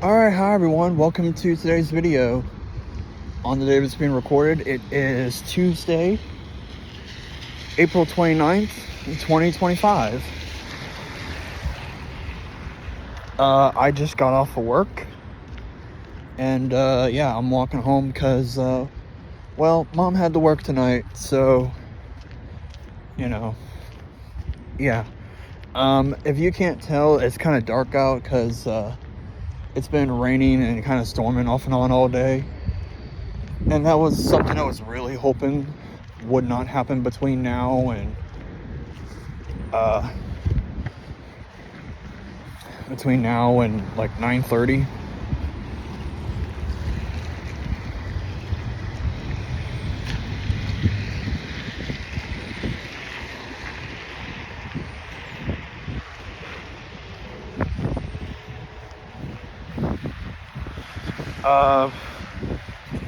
Alright, hi everyone, welcome to today's video. On the day it's being recorded, it is Tuesday, April 29th, 2025. I just got off of work, and yeah, I'm walking home because, well, Mom had to work tonight, so, yeah. If you can't tell, it's kind of dark out because, it's been raining and kind of storming off and on all day. And that was something I was really hoping would not happen between now and like 9:30.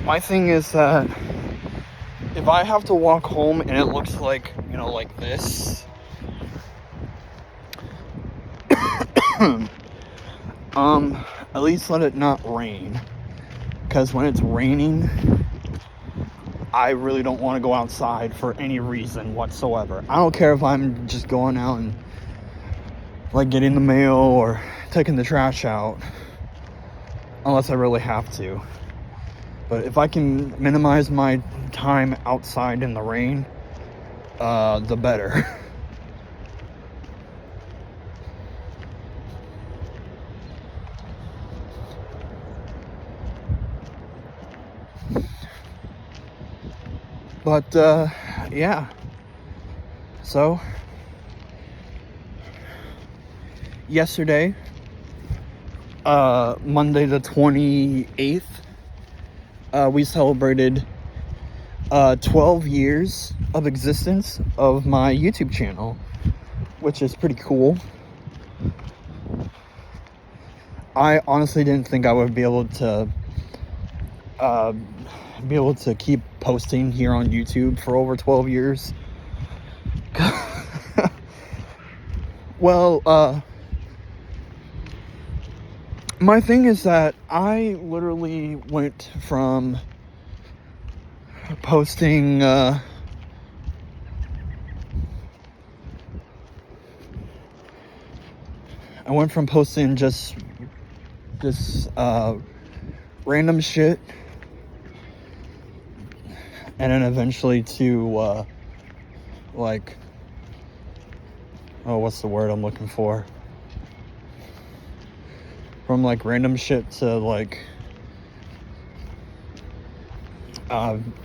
My thing is that if I have to walk home and it looks like, like this, at least let it not rain. Because when it's raining, I really don't want to go outside for any reason whatsoever. I don't care if I'm just going out and like getting the mail or taking the trash out, unless I really have to. But if I can minimize my time outside in the rain, the better. But, yeah. So, yesterday, Monday the 28th, we celebrated 12 years of existence of my YouTube channel, which is pretty cool. I honestly didn't think I would be able to keep posting here on YouTube for over 12 years. Well, my thing is that I literally went from posting just this random shit, and then eventually to like, oh, what's the word I'm looking for? From like random shit to like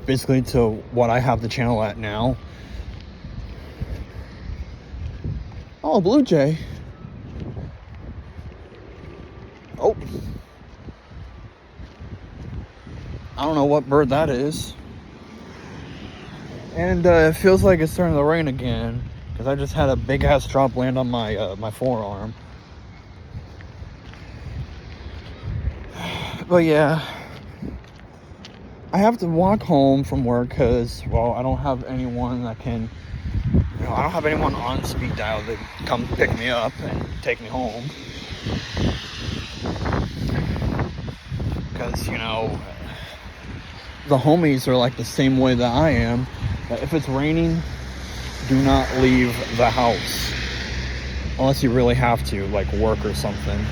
basically to what I have the channel at now. Oh, blue jay. Oh, I don't know what bird that is. And it feels like it's starting to rain again, because I just had a big ass drop land on my my forearm. But yeah, I have to walk home from work because, well, I don't have anyone that can, I don't have anyone on speed dial that can come pick me up and take me home. Because, the homies are like the same way that I am. That if it's raining, do not leave the house. Unless you really have to, like work or something.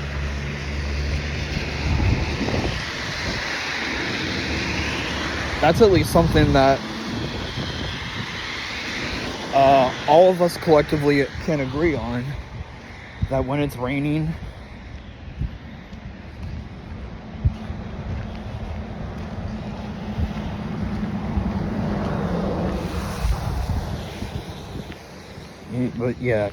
That's at least something that all of us collectively can agree on. That when it's raining, but yeah,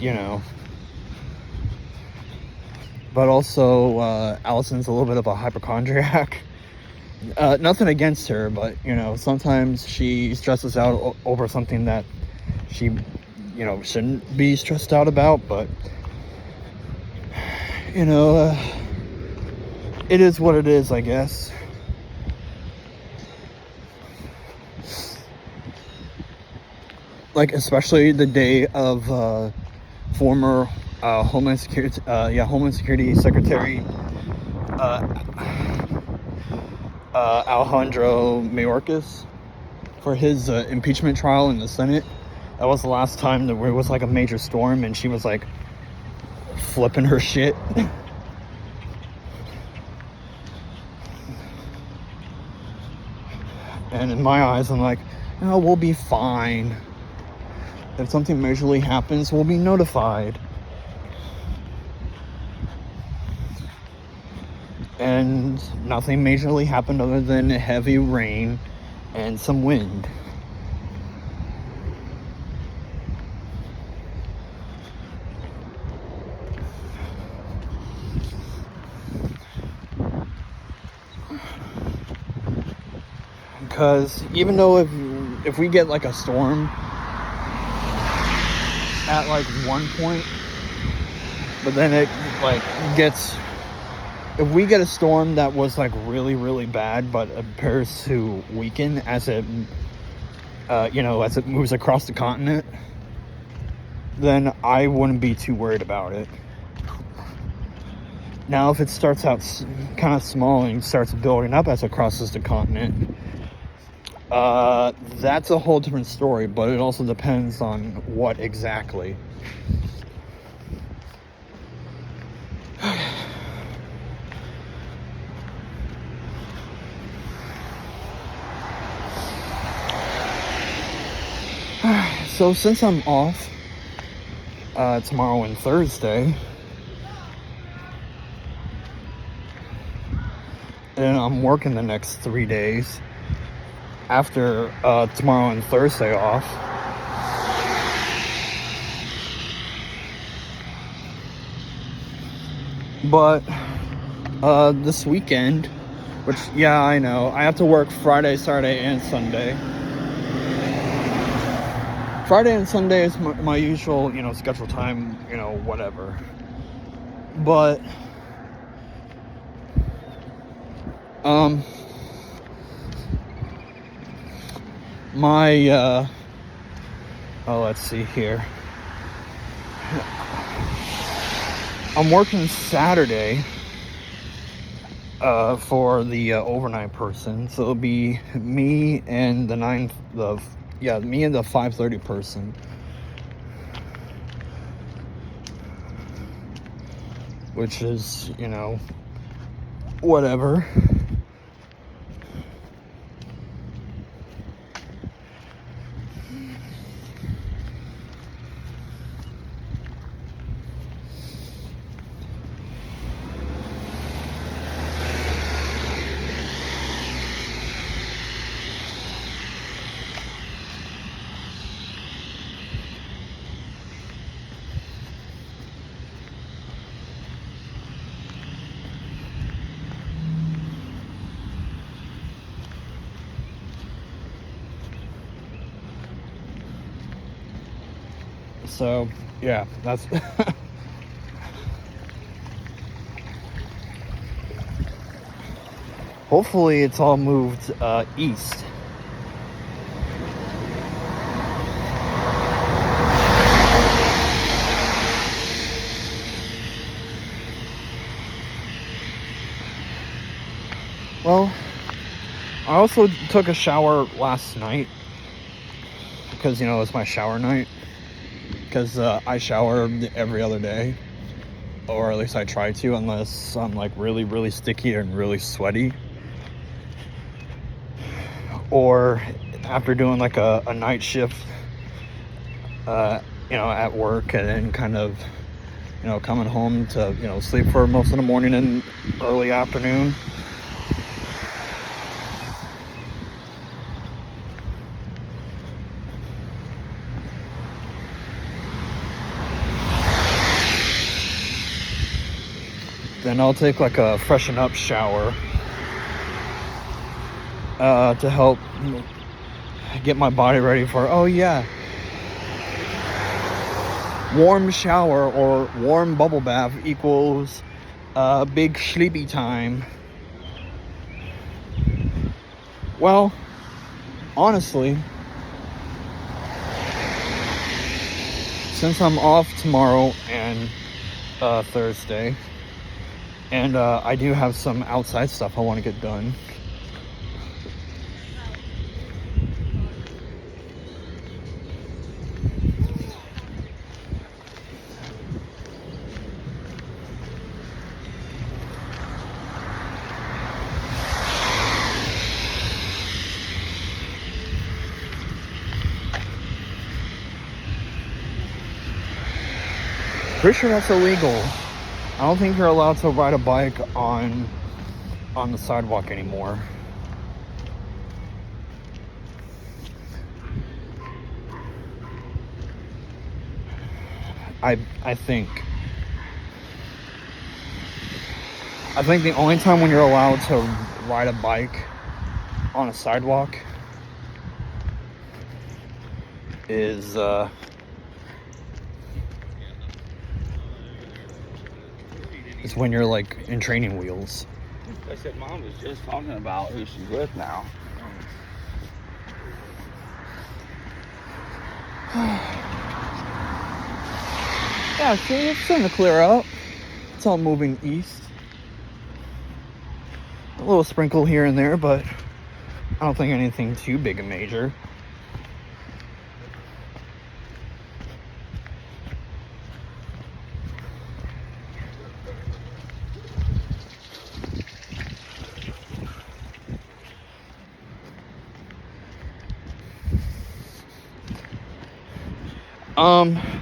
But also, Allison's a little bit of a hypochondriac. Nothing against her, but, sometimes she stresses out over something that she, shouldn't be stressed out about, but, it is what it is, I guess. Like, especially the day of former Homeland Security Secretary Alejandro Mayorkas for his impeachment trial in the Senate. That was the last time that there was like a major storm and she was like flipping her shit. And in my eyes, I'm like, oh, we'll be fine. If something majorly happens, we'll be notified. And nothing majorly happened other than heavy rain and some wind. Because even though if we get like a storm at like one point, but then it like gets, if we get a storm that was like really, really bad, but appears to weaken as it, as it moves across the continent, then I wouldn't be too worried about it. Now, if it starts out kind of small and starts building up as it crosses the continent, that's a whole different story, but it also depends on what exactly. So since I'm off tomorrow and Thursday, and I'm working the next 3 days after tomorrow and Thursday off, but this weekend, which, yeah, I know, I have to work Friday, Saturday, and Sunday. Friday and Sunday is my usual, schedule time, whatever. But, let's see here. I'm working Saturday, for the overnight person, so it'll be me and the 5:30 person. Which is, whatever. So, yeah, that's hopefully it's all moved east. Well, I also took a shower last night because, it's my shower night. Because I shower every other day, or at least I try to, unless I'm like really, really sticky and really sweaty, or after doing like a night shift, at work, and then kind of, coming home to, sleep for most of the morning and early afternoon. Then I'll take like a freshen up shower to help get my body ready for, warm shower or warm bubble bath equals big sleepy time. Well, honestly, since I'm off tomorrow and Thursday, And I do have some outside stuff I want to get done. Pretty sure that's illegal. I don't think you're allowed to ride a bike on the sidewalk anymore. I think the only time when you're allowed to ride a bike on a sidewalk is when you're like in training wheels. I said Mom was just talking about who she's with now. Yeah, see, it's starting to clear up. It's all moving east. A little sprinkle here and there, but I don't think anything too big and major.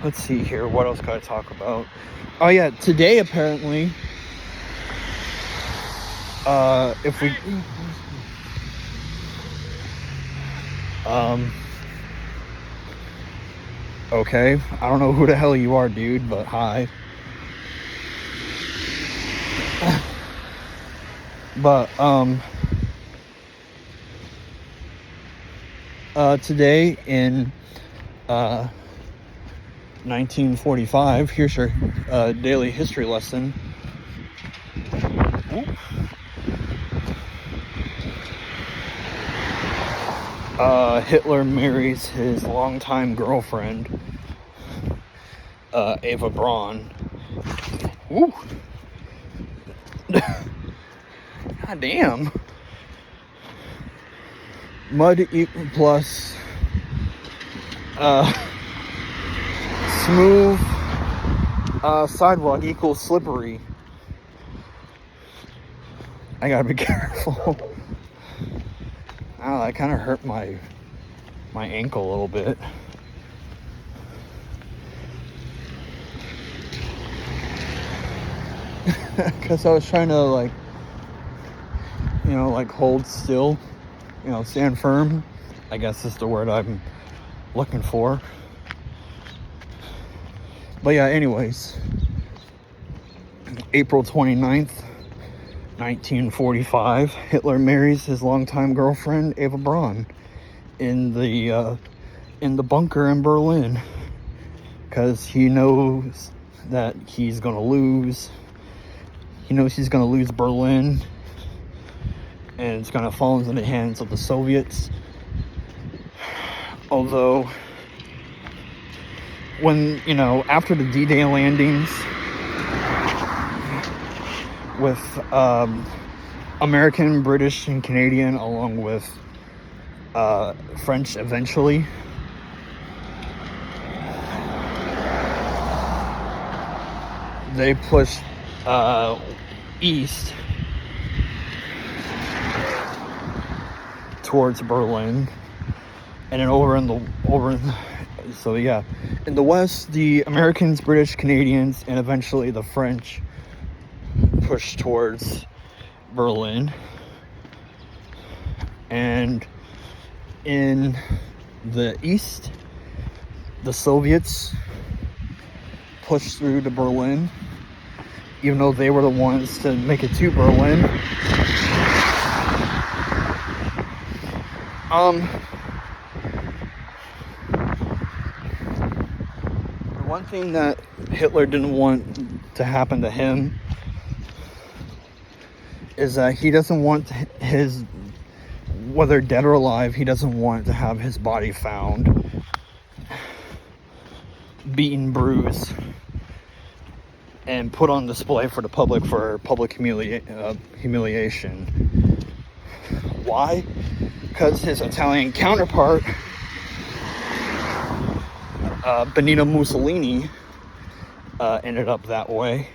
Let's see here. What else can I talk about? Oh yeah, today apparently, if we, okay, I don't know who the hell you are, dude, but hi. But, today in, 1945, here's your daily history lesson. Hitler marries his longtime girlfriend, Eva Braun. Ooh. God damn. Mud plus smooth sidewalk equals slippery. I gotta be careful. Oh, that kind of hurt my ankle a little bit. Because I was trying to like hold still, stand firm, I guess is the word I'm looking for. But yeah, anyways, April 29th, 1945, Hitler marries his longtime girlfriend, Eva Braun, in the bunker in Berlin, because he knows that he's going to lose. He knows he's going to lose Berlin, and it's going to fall into the hands of the Soviets. Although, when, after the D-Day landings, with American, British, and Canadian, along with French eventually, they pushed east towards Berlin, and then in the west, the Americans, British, Canadians, and eventually the French pushed towards Berlin. And in the east, the Soviets pushed through to Berlin, even though they were the ones to make it to Berlin. The one thing that Hitler didn't want to happen to him is that he doesn't want whether dead or alive, he doesn't want to have his body found beaten, bruised, and put on display for the public for public humiliation. Why? Because his Italian counterpart, Benito Mussolini, ended up that way.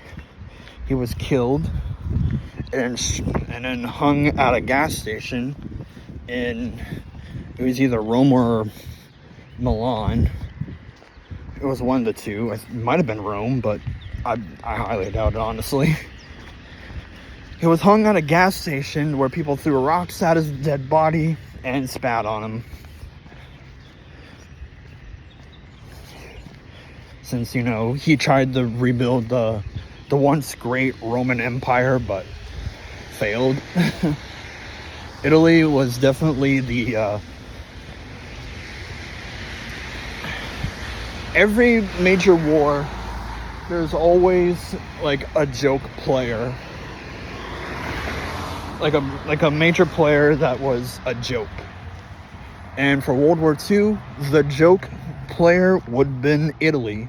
He was killed and then hung at a gas station in, it was either Rome or Milan. It was one of the two. It might have been Rome, but I highly doubt it, honestly. He was hung at a gas station where people threw rocks at his dead body and spat on him. Since, you know, he tried to rebuild the once great Roman Empire, but failed. Italy was definitely the every major war, there's always like a joke player, like a major player that was a joke. And for World War II, the joke player would have been Italy.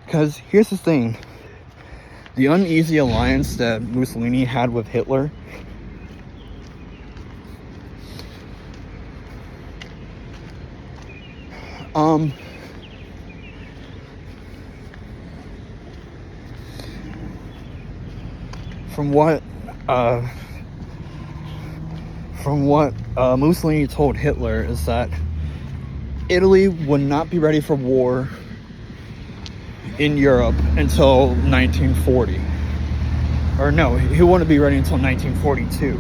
Because here's the thing, the uneasy alliance that Mussolini had with Hitler, from what Mussolini told Hitler is that Italy would not be ready for war in Europe until 1940. Or no, he wouldn't be ready until 1942.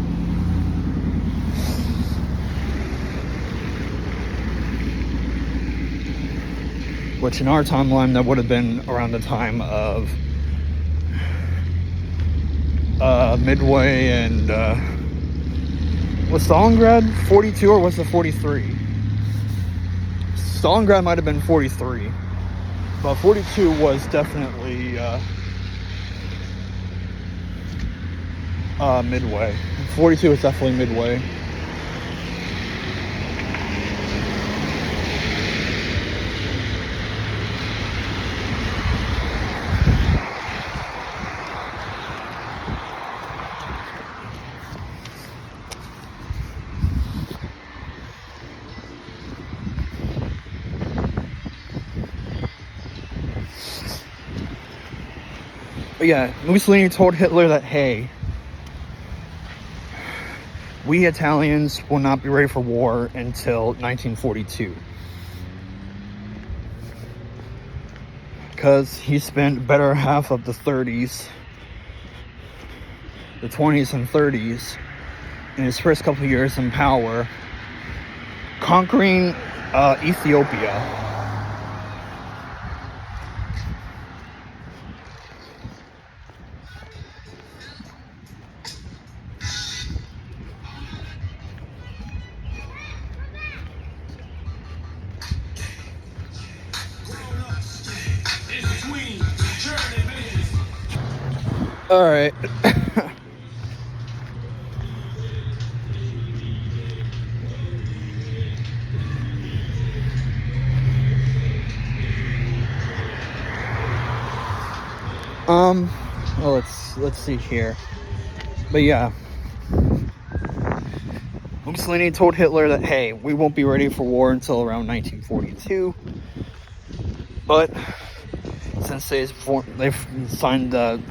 Which in our timeline, that would have been around the time of Midway and was Stalingrad 42 or was it 43? Stalingrad might have been 43, but 42 was definitely Midway. 42 is definitely Midway. But yeah, Mussolini told Hitler that, hey, we Italians will not be ready for war until 1942. Because he spent better half of the 30s, the 20s and 30s, in his first couple of years in power, conquering Ethiopia. All right. Well, let's see here. But yeah, Mussolini told Hitler that, hey, we won't be ready for war until around 1942. But since they've signed the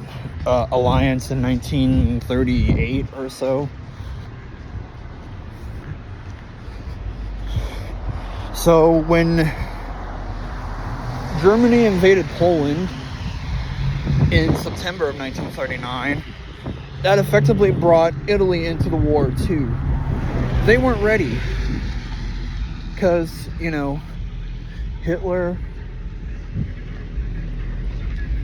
alliance in 1938 or so, so when Germany invaded Poland in September of 1939, that effectively brought Italy into the war too. They weren't ready because, you know, Hitler,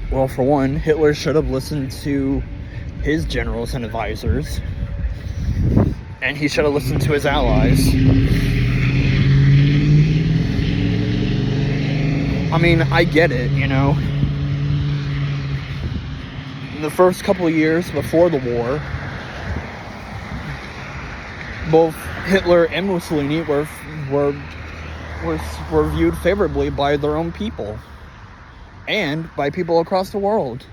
well, for one, Hitler should have listened to his generals and advisors, and he should have listened to his allies. I mean, I get it, you know. In the first couple of years before the war, both Hitler and Mussolini were viewed favorably by their own people. and by people across the world.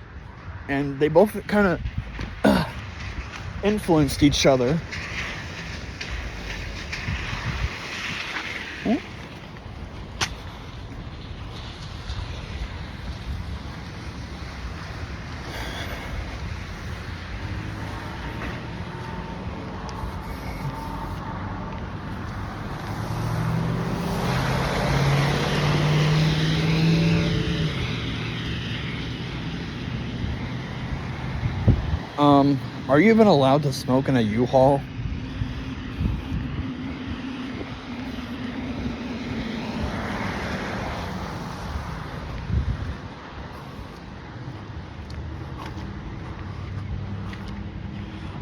And they both kind of influenced each other. Are you even allowed to smoke in a U-Haul?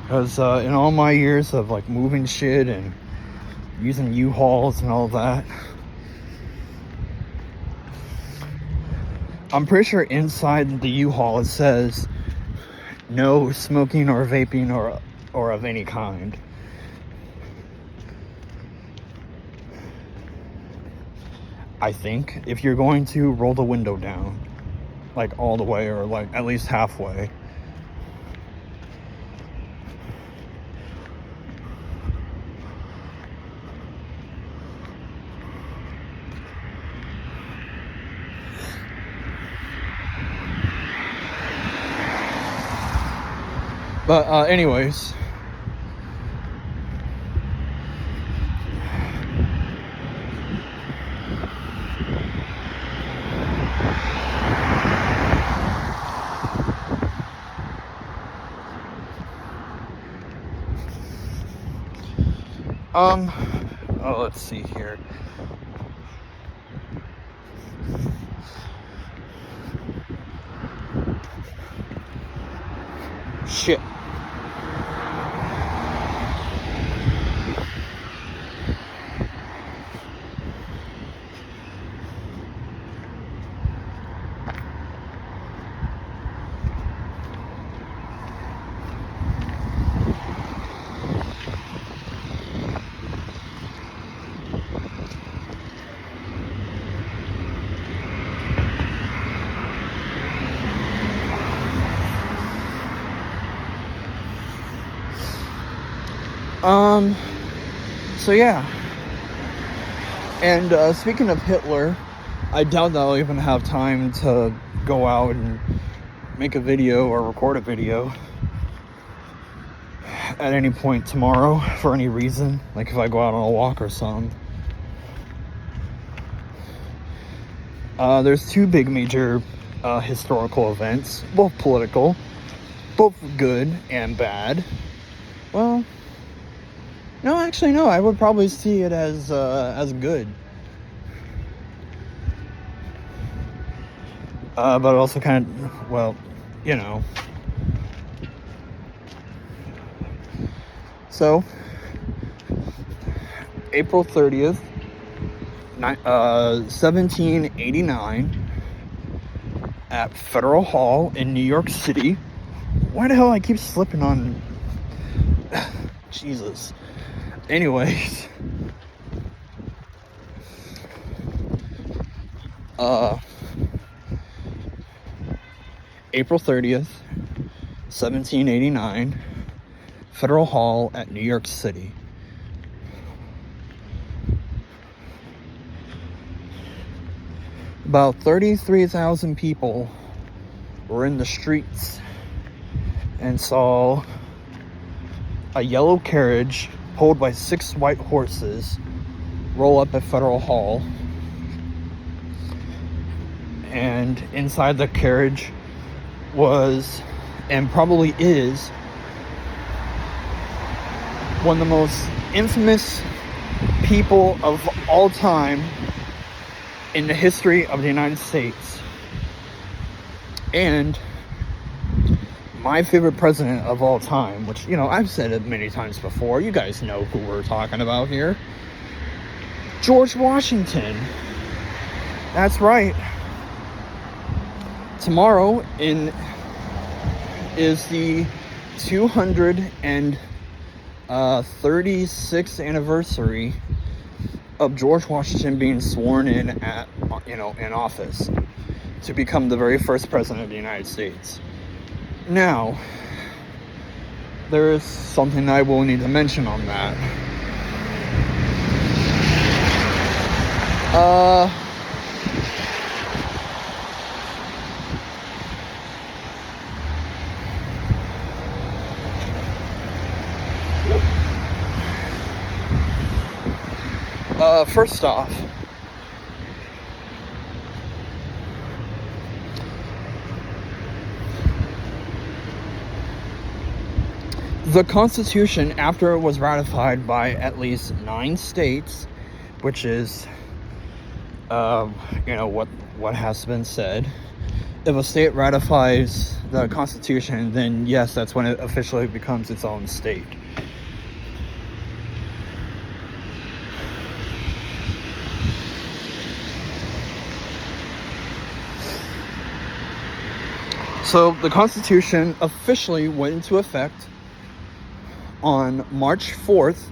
Because in all my years of like moving shit and using U-Hauls and all that, I'm pretty sure inside the U-Haul it says no smoking or vaping or of any kind. I think if you're going to roll the window down, like all the way or like at least halfway. But anyways, oh, let's see here. Shit. So yeah. And speaking of Hitler, I doubt that I'll even have time to go out and make a video or record a video at any point tomorrow for any reason, like if I go out on a walk or something. There's two big major historical events, both political, both good and bad. Well, no, actually, no. I would probably see it as good, but also kind of, well, you know. So, April 30th, 1789, at Federal Hall in New York City. Why the hell I keep slipping on? Jesus. Anyways, April 30th, 1789, Federal Hall at New York City. About 33,000 people were in the streets and saw a yellow carriage pulled by 6 white horses roll up at Federal Hall. And inside the carriage was, and probably is, one of the most infamous people of all time in the history of the United States. And my favorite president of all time, which, you know, I've said it many times before. You guys know who we're talking about here. George Washington. That's right. Tomorrow is the 236th anniversary of George Washington being sworn in in office. to become the very first president of the United States. Now, there is something I will need to mention on that. First off, the Constitution, after it was ratified by at least 9 states, which is, what has been said. If a state ratifies the Constitution, then yes, that's when it officially becomes its own state. So the Constitution officially went into effect on March 4th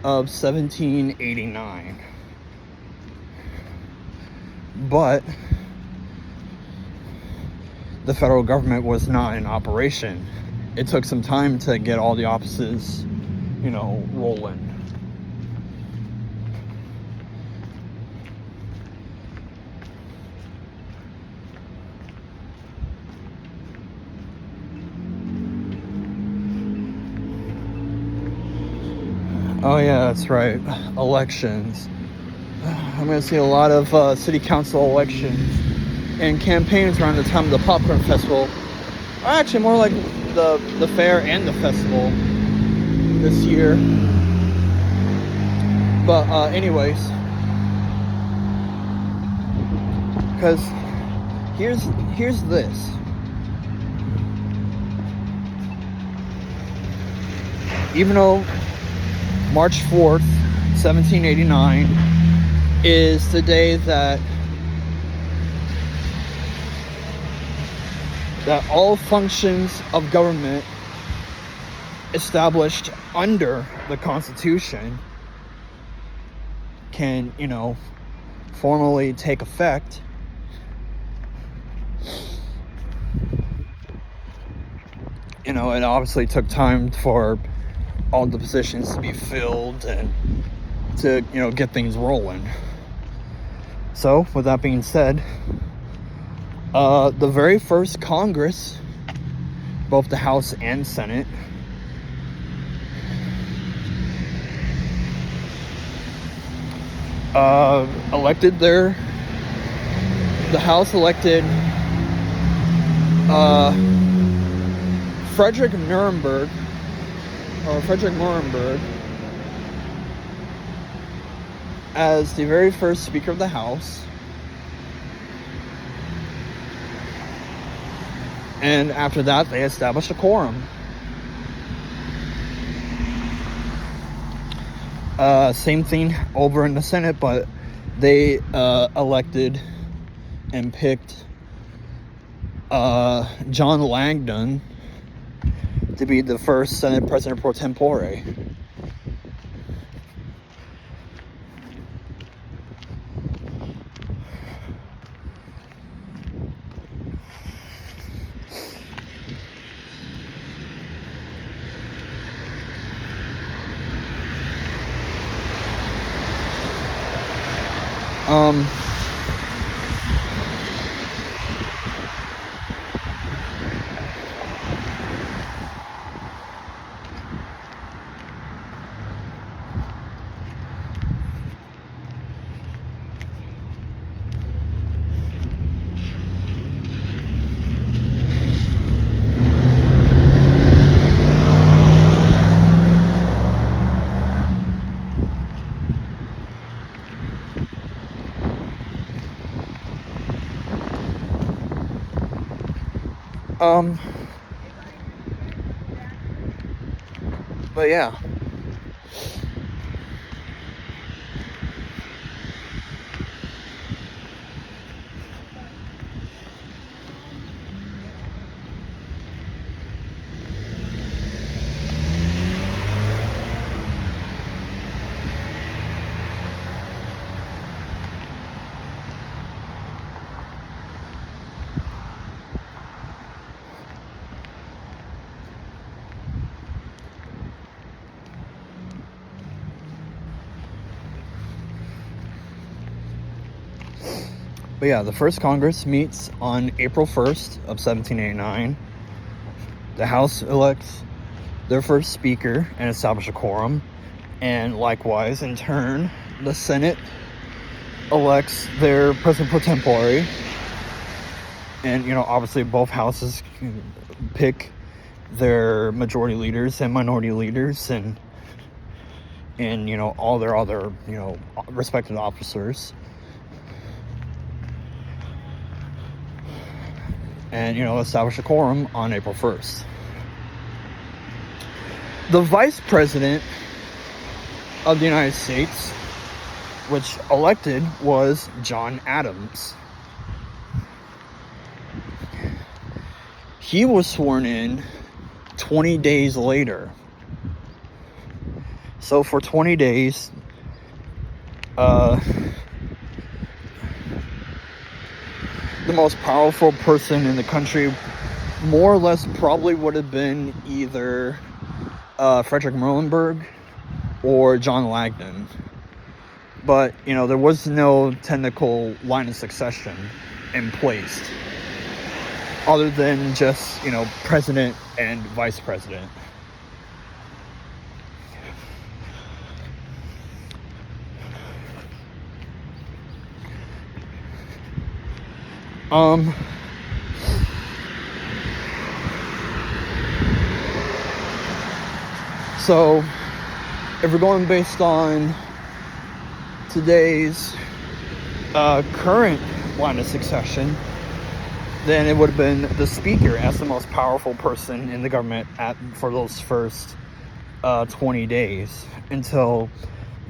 of 1789. But the federal government was not in operation. It took some time to get all the offices, rolling. Oh yeah, that's right. Elections. I'm going to see a lot of city council elections and campaigns around the time of the Popcorn Festival. Or actually, more like the fair and the festival this year. But anyways, because here's this. Even though March 4th, 1789 is the day that all functions of government established under the Constitution can, formally take effect. It obviously took time for all the positions to be filled and to, get things rolling. So, with that being said, the very first Congress, both the House and Senate, the House elected Frederick Muhlenberg as the very first Speaker of the House. And after that, they established a quorum. Same thing over in the Senate, but they elected and picked John Langdon to be the first Senate President pro tempore. But yeah. But yeah, the first Congress meets on April 1st of 1789. The House elects their first speaker and establish a quorum. And likewise, in turn, the Senate elects their president pro tempore. And, obviously both houses pick their majority leaders and minority leaders and all their other, respected officers. And, establish a quorum on April 1st. The vice president of the United States, which elected, was John Adams. He was sworn in 20 days later. So for 20 days, the most powerful person in the country more or less probably would have been either Frederick Muhlenberg or John Langdon. But, there was no technical line of succession in place other than just, president and vice president. So, if we're going based on today's current line of succession, then it would have been the speaker as the most powerful person in the government for those first 20 days until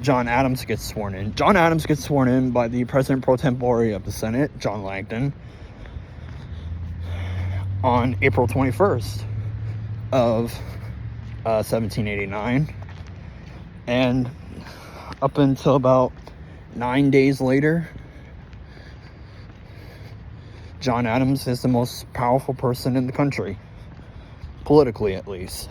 John Adams gets sworn in. John Adams gets sworn in by the president pro tempore of the Senate, John Langdon, on April 21st of 1789. And up until about 9 days later, John Adams is the most powerful person in the country, politically at least.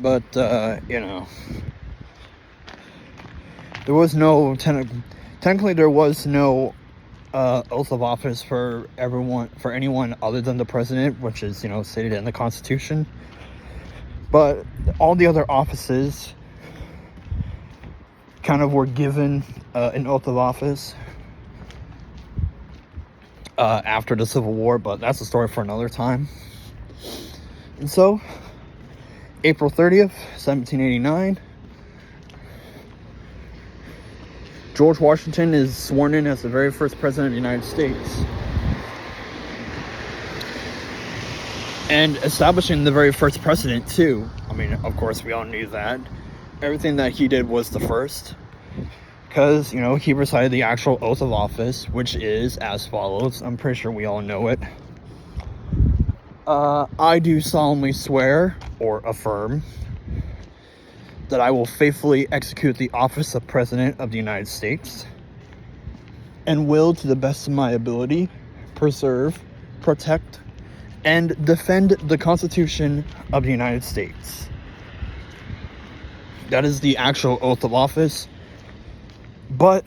But, there was no, technically there was no oath of office for anyone other than the president, which is, stated in the Constitution. But all the other offices kind of were given an oath of office after the Civil War, but that's a story for another time. And so, April 30th, 1789, George Washington is sworn in as the very first president of the United States. And establishing the very first president, too. I mean, of course, we all knew that. Everything that he did was the first. Because, he recited the actual oath of office, which is as follows. I'm pretty sure we all know it. I do solemnly swear or affirm that I will faithfully execute the office of President of the United States and will, to the best of my ability, preserve, protect, and defend the Constitution of the United States. That is the actual oath of office. But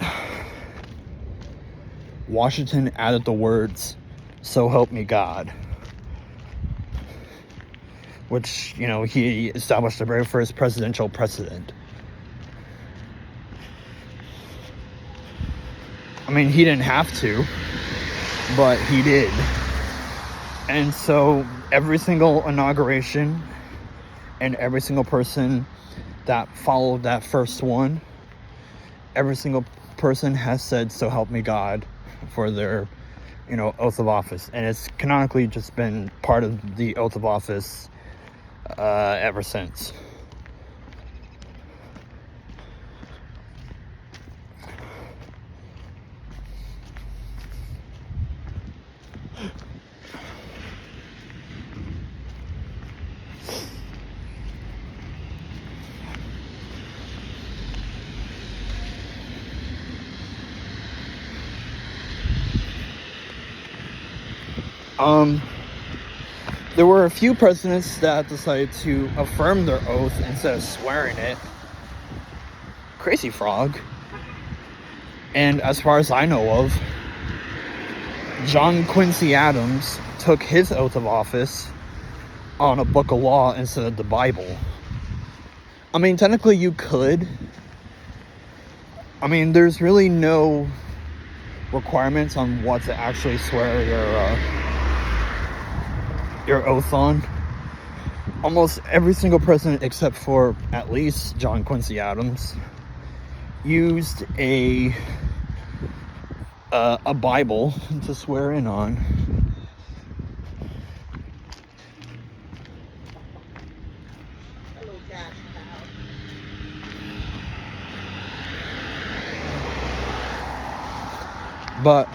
Washington added the words, "So help me God," which, he established the very first presidential precedent. I mean, he didn't have to, but he did. And so every single inauguration and every single person that followed that first one, every single person has said, "So help me God," for their, oath of office. And it's canonically just been part of the oath of office ever since. There were a few presidents that decided to affirm their oath instead of swearing it. Crazy Frog. And as far as I know of, John Quincy Adams took his oath of office on a book of law instead of the Bible. I mean, technically you could. I mean, there's really no requirements on what to actually swear your oath on. Almost every single president, except for at least John Quincy Adams, used a Bible to swear in on. But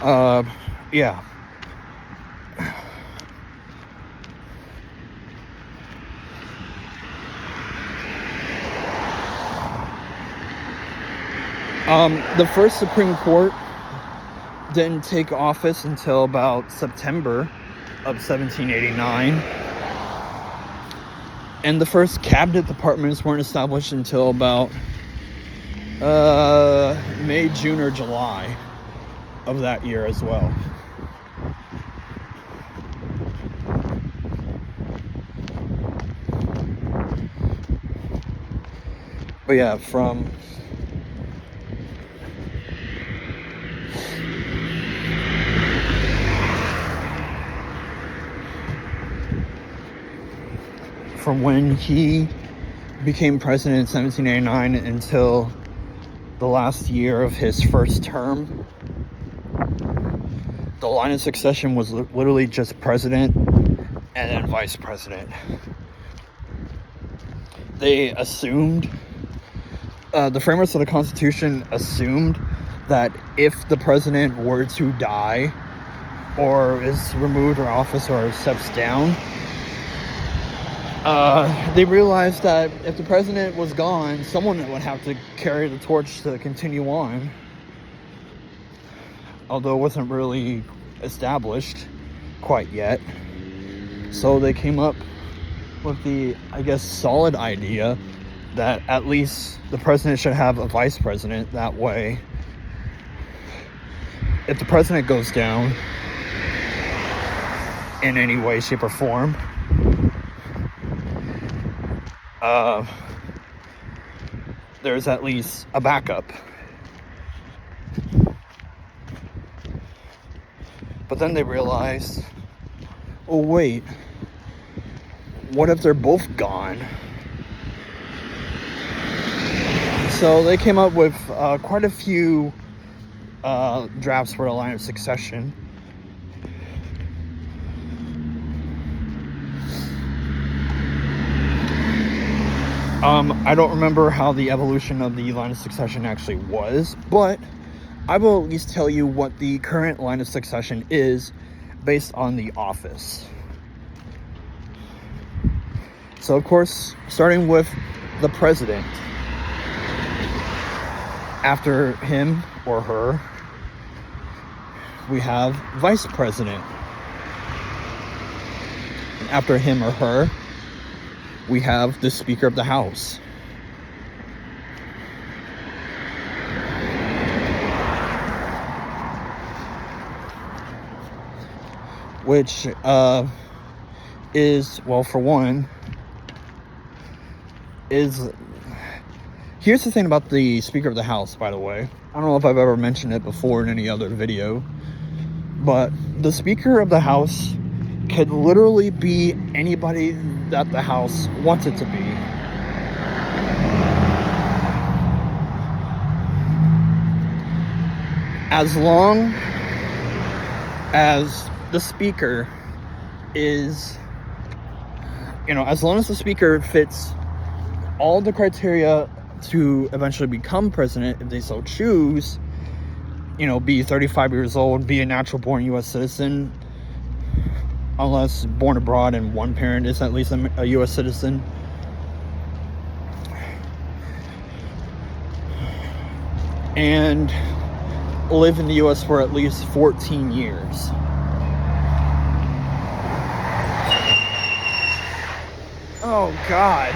yeah. The first Supreme Court didn't take office until about September of 1789. And the first cabinet departments weren't established until about May, June, or July of that year as well. But yeah, from when he became president in 1789 until the last year of his first term, the line of succession was literally just president and then vice president. They assumed, the framers of the Constitution assumed that if the president were to die or is removed from office or steps down, they realized that if the president was gone, someone would have to carry the torch to continue on. Although it wasn't really established quite yet. So they came up with the, I guess, solid idea that at least the president should have a vice president. That way, if the president goes down in any way, shape, or form, there's at least a backup. But then they realized, oh wait, what if they're both gone? So they came up with quite a few drafts for the line of succession. I don't remember how the evolution of the line of succession actually was, but I will at least tell you what the current line of succession is based on The Office. So, of course, starting with the president. After him or her, we have vice president. And after him or her, we have the Speaker of the House. Which is, well, for one, is... Here's the thing about the Speaker of the House, by the way. I don't know if I've ever mentioned it before in any other video. But the Speaker of the House could literally be anybody that the House wants it to be. As long as the Speaker is, as long as the Speaker fits all the criteria to eventually become president, if they so choose, be 35 years old, be a natural born U.S. citizen, unless born abroad and one parent is at least a U.S. citizen. And live in the U.S. for at least 14 years. Oh, God.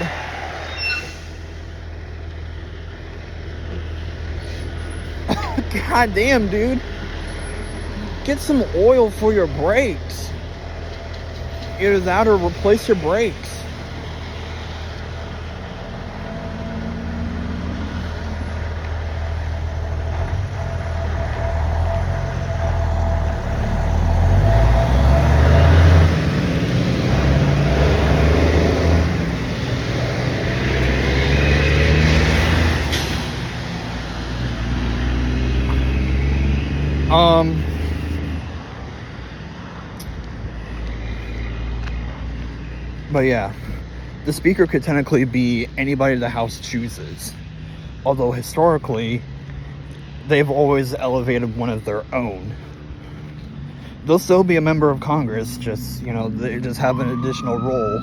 God damn, dude. Get some oil for your brakes. Either that or replace your brakes. But yeah, the speaker could technically be anybody the House chooses. Although historically, they've always elevated one of their own. They'll still be a member of Congress, just, you know, they just have an additional role.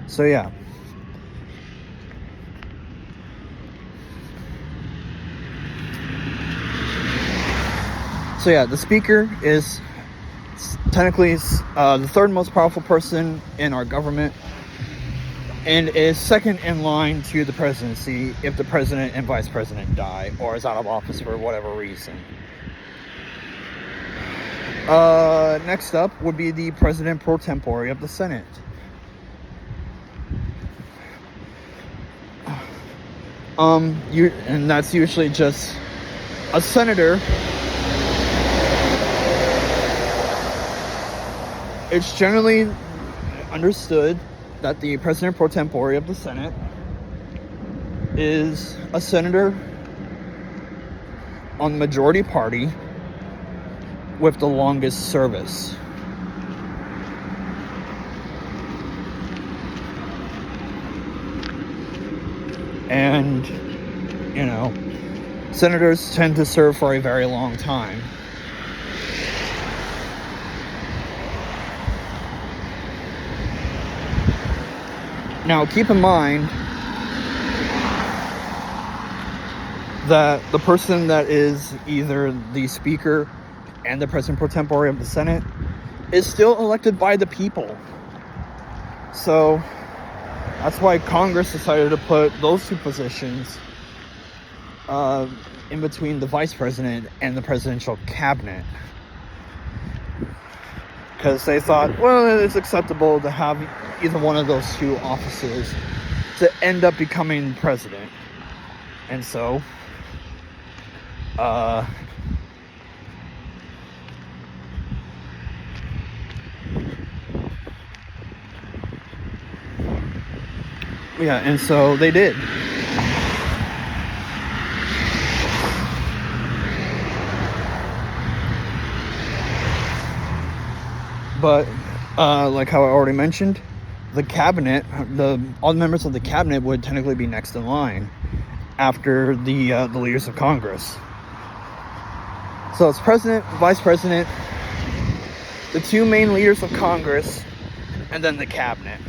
So yeah. So yeah, the speaker is technically the third most powerful person in our government, and is second in line to the presidency if the president and vice president die or is out of office for whatever reason. Next up would be the president pro tempore of the Senate. And that's usually just a senator. It's generally understood that the president pro tempore of the Senate is a senator on the majority party with the longest service. And, you know, senators tend to serve for a very long time. Now, keep in mind that the person that is either the speaker and the president pro tempore of the Senate is still elected by the people. So that's why Congress decided to put those two positions in between the vice president and the presidential cabinet. Because they thought, well, it's acceptable to have either one of those two offices to end up becoming president. And so, yeah, and so they did. But, like how I already mentioned, the cabinet, all the members of the cabinet would technically be next in line after the leaders of Congress. So it's president, vice president, the two main leaders of Congress, and then the cabinet.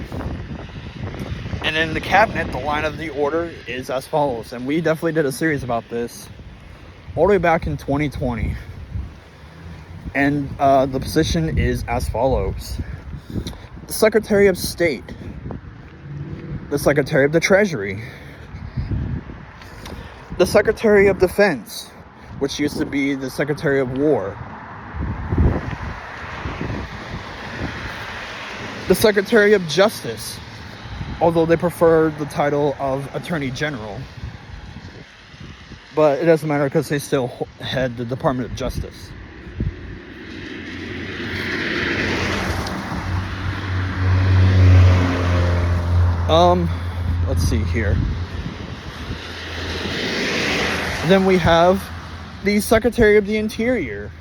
And in the cabinet, the line of the order is as follows. And we definitely did a series about this all the way back in 2020. And the position is as follows: the Secretary of State, the Secretary of the Treasury, the Secretary of Defense, which used to be the Secretary of War, the Secretary of Justice, although they prefer the title of Attorney General, but it doesn't matter because they still head the Department of Justice. Let's see here. Then we have the Secretary of the Interior.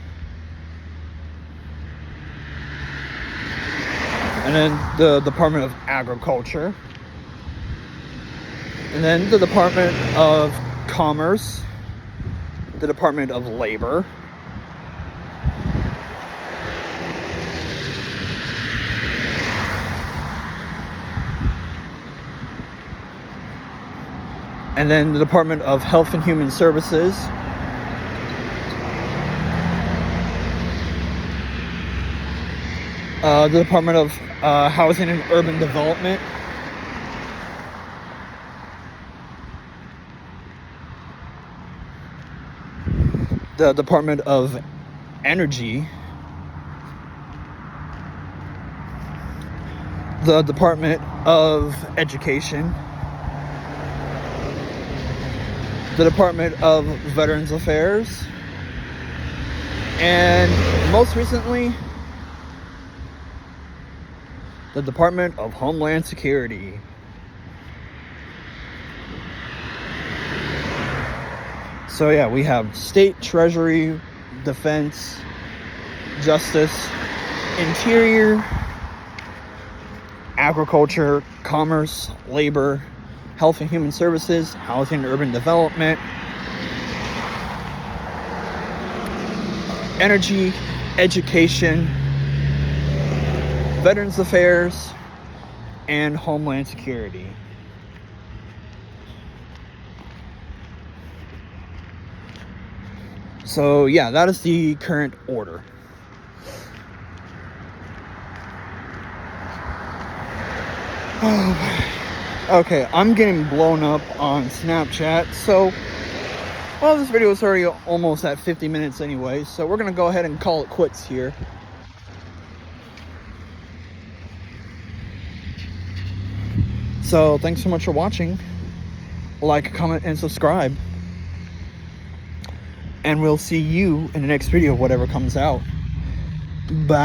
And then the Department of Agriculture. And then the Department of Commerce. the Department of Labor, and then the Department of Health and Human Services, the Department of Housing and Urban Development, the Department of Energy, the Department of Education, the Department of Veterans Affairs, and most recently, the Department of Homeland Security. So yeah, we have State, Treasury, Defense, Justice, Interior, Agriculture, Commerce, Labor, Health and Human Services, Housing and Urban Development, Energy, Education, Veterans Affairs, and Homeland Security. So yeah, that is the current order. Okay, I'm getting blown up on Snapchat, so well, this video is already almost at 50 minutes anyway, so we're gonna go ahead and call it quits here. So thanks so much for watching. Like, comment, and subscribe. And we'll see you in the next video, whatever comes out. Bye.